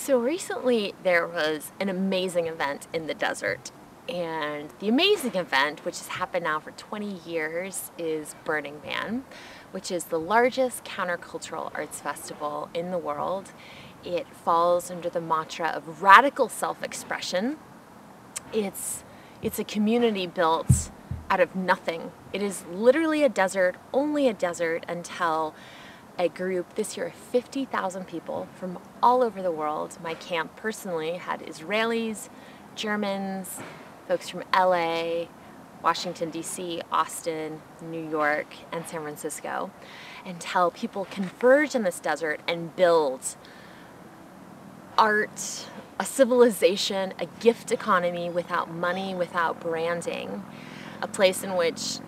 So recently there was an amazing event in the desert, and the amazing event, which has happened now for 20 years, is Burning Man, which is the largest countercultural arts festival in the world. It falls under the mantra of radical self-expression. It's a community built out of nothing. It is literally a desert, only a desert, until a group this year of 50,000 people from all over the world. My camp personally had Israelis, Germans, folks from LA, Washington, D.C., Austin, New York, and San Francisco, until people converge in this desert and build art, a civilization, a gift economy without money, without branding, a place in which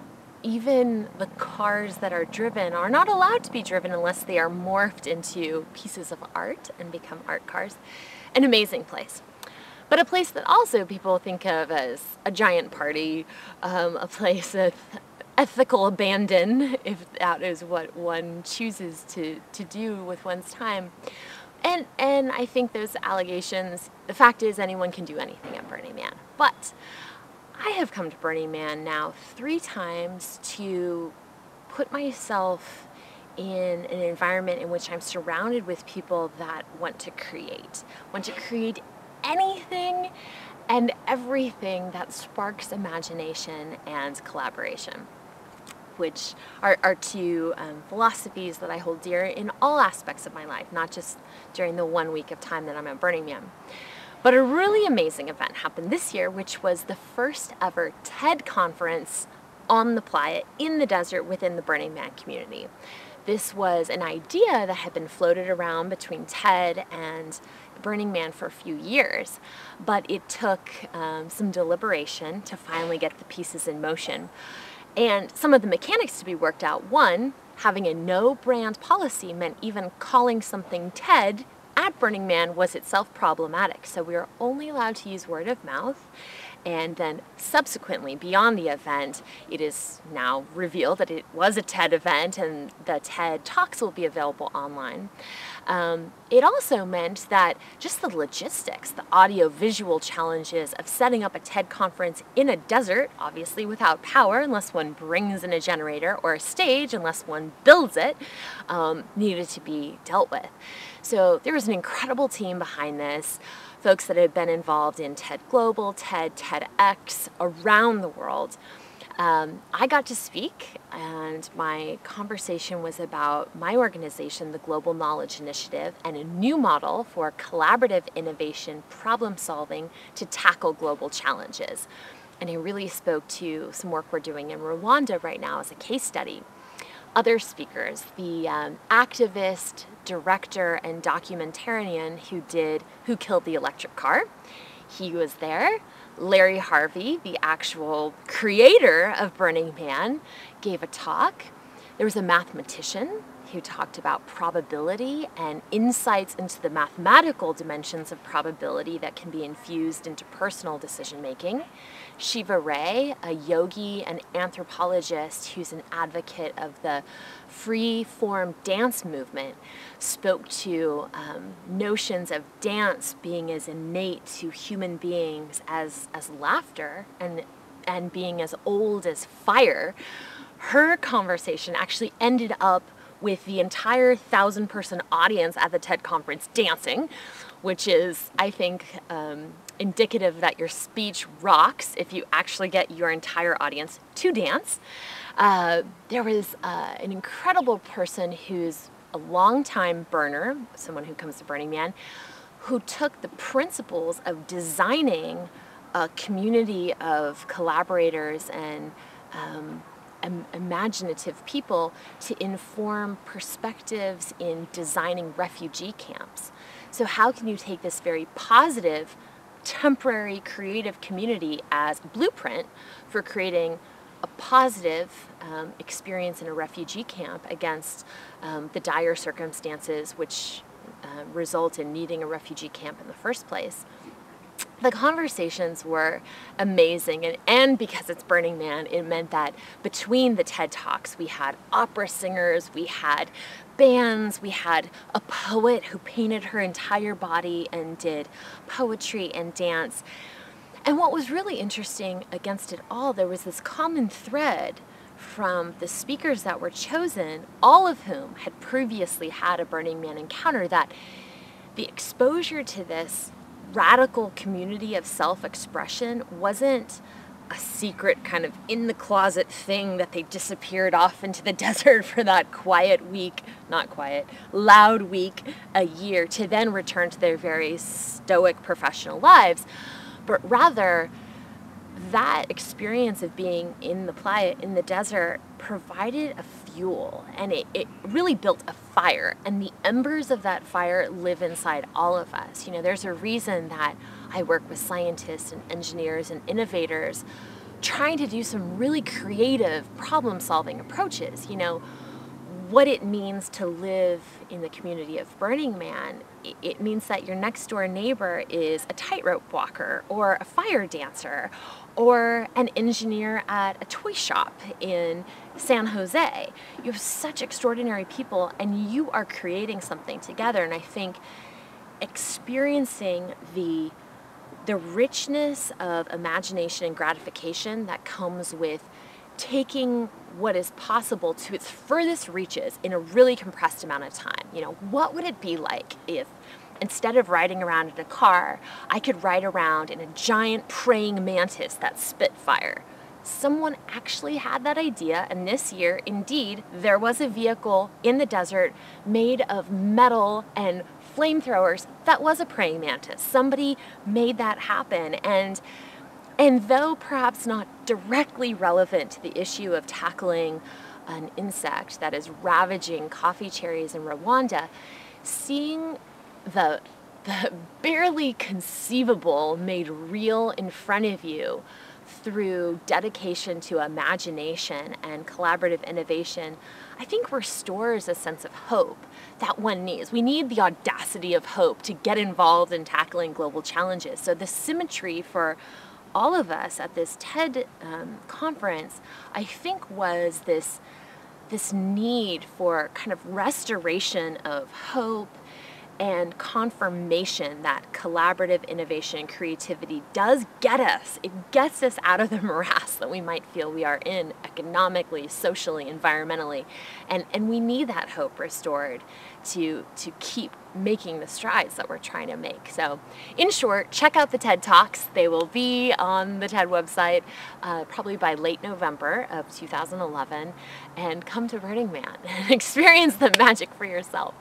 even the cars that are driven are not allowed to be driven unless they are morphed into pieces of art and become art cars. An amazing place. But a place that also people think of as a giant party, a place of ethical abandon, if that is what one chooses to do with one's time. And I think those allegations, the fact is anyone can do anything at Burning Man. But I have come to Burning Man now 3 times to put myself in an environment in which I'm surrounded with people that want to create anything and everything that sparks imagination and collaboration, which are 2 philosophies that I hold dear in all aspects of my life, not just during the 1 week of time that I'm at Burning Man. But a really amazing event happened this year, which was the first ever TED conference on the playa in the desert within the Burning Man community. This was an idea that had been floated around between TED and Burning Man for a few years, but it took some deliberation to finally get the pieces in motion. And some of the mechanics to be worked out. One, having a no brand policy meant even calling something TED at Burning Man was itself problematic. So we were only allowed to use word of mouth. And then subsequently, beyond the event, it is now revealed that it was a TED event and the TED Talks will be available online. It also meant that just the logistics, the audio-visual challenges of setting up a TED conference in a desert, obviously without power unless one brings in a generator, or a stage unless one builds it, needed to be dealt with. So there was an incredible team behind this. Folks that had been involved in TED Global, TED, TEDx around the world. I got to speak, and my conversation was about my organization, the Global Knowledge Initiative, and a new model for collaborative innovation problem solving to tackle global challenges. And I really spoke to some work we're doing in Rwanda right now as a case study. Other speakers, the activist, director, and documentarian who killed the electric car. He was there. Larry Harvey, the actual creator of Burning Man, gave a talk. There was a mathematician who talked about probability and insights into the mathematical dimensions of probability that can be infused into personal decision making. Shiva Ray, a yogi and anthropologist who's an advocate of the free-form dance movement, spoke to notions of dance being as innate to human beings as laughter and being as old as fire. Her conversation actually ended up with the entire 1,000-person audience at the TED conference dancing, which is, I think, indicative that your speech rocks if you actually get your entire audience to dance. There was an incredible person who's a longtime burner, someone who comes to Burning Man, who took the principles of designing a community of collaborators and imaginative people to inform perspectives in designing refugee camps. So how can you take this very positive, temporary, creative community as a blueprint for creating a positive experience in a refugee camp against the dire circumstances which result in needing a refugee camp in the first place? the conversations were amazing, and because it's Burning Man, it meant that between the TED Talks we had opera singers, we had bands, we had a poet who painted her entire body and did poetry and dance. And what was really interesting against it all, there was this common thread from the speakers that were chosen, all of whom had previously had a Burning Man encounter, that the exposure to this radical community of self-expression wasn't a secret kind of in the closet thing that they disappeared off into the desert for that quiet week, not quiet, loud week a year to then return to their very stoic professional lives, but rather that experience of being in the playa, in the desert, provided a fuel, and it really built a fire, and the embers of that fire live inside all of us. You know, there's a reason that I work with scientists and engineers and innovators trying to do some really creative problem-solving approaches. You know, what it means to live in the community of Burning Man, it means that your next door neighbor is a tightrope walker or a fire dancer or an engineer at a toy shop in San Jose. You have such extraordinary people, and you are creating something together. And I think experiencing the richness of imagination and gratification that comes with taking what is possible to its furthest reaches in a really compressed amount of time. You know, what would it be like if instead of riding around in a car, I could ride around in a giant praying mantis that spit fire? Someone actually had that idea, and this year, indeed, there was a vehicle in the desert made of metal and flamethrowers that was a praying mantis. Somebody made that happen, and though perhaps not directly relevant to the issue of tackling an insect that is ravaging coffee cherries in Rwanda, seeing the barely conceivable made real in front of you through dedication to imagination and collaborative innovation, I think restores a sense of hope that one needs. We need the audacity of hope to get involved in tackling global challenges. So the symmetry for all of us at this TED conference, I think, was this need for kind of restoration of hope and confirmation that collaborative innovation and creativity does get us. It gets us out of the morass that we might feel we are in economically, socially, environmentally. And we need that hope restored to keep making the strides that we're trying to make. So in short, check out the TED Talks. They will be on the TED website probably by late November of 2011, and come to Burning Man and experience the magic for yourself.